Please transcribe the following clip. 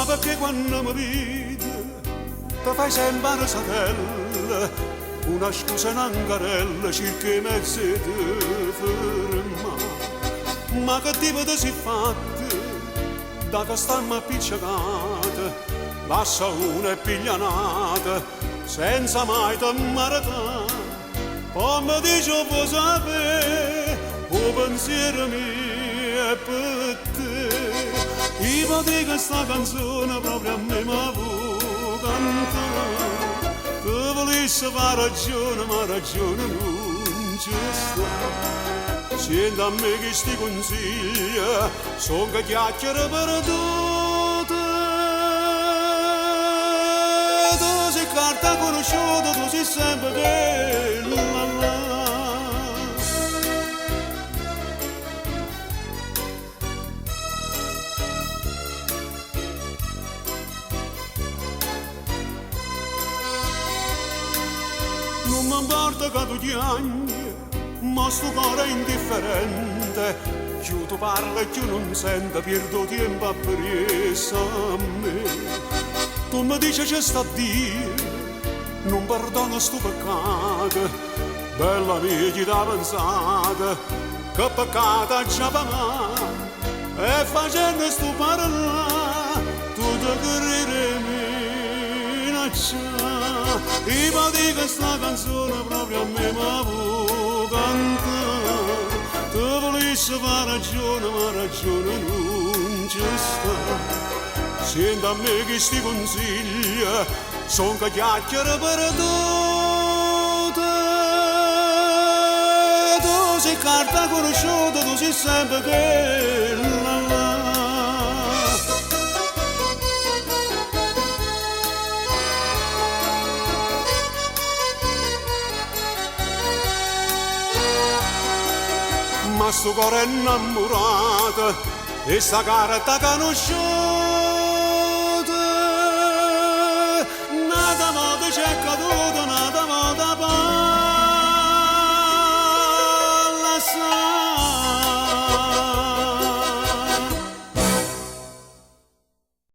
perché quando mi vedi ti fai sempre una satella, una scusa un'angarella, circa i mezzi di ferma. Ma che tipo di si fatta, da che stiamo appiccicata, lascia una e piglianata, senza mai te maritare. Poi mi dice può sapere, il pensiero mio è per te. Io dico che sta canzone proprio a me mi vuoi cantare. Tu volessi fare ragione, ma ragione non ci sta. Senti a me che sti consigli, sono che chiacchiere perdute. Tu sei carta conosciuta, tu sei sempre bella. Non mi importa che tu piangi, ma sto cuore è indifferente. Più tu parli, più non sente, perdo tempo a presa a me. Tu mi dici c'è sta Dio, non perdono sto peccato. Bella mia, chi t'ha pensato, che peccato ha già pagato. E facendo sto parlare, tu ti credere minacciare. Io dico che sta canzone proprio a me mi vuoi cantare. Tu volessi fare ragione, ma ragione non ci sta. Senti a me che sti consigli, son che chiacchiere perdute. Tu sei carta conosciuta, tu sei sempre quella là. Ma sto cuore è innamorato e sta carta conosciuta.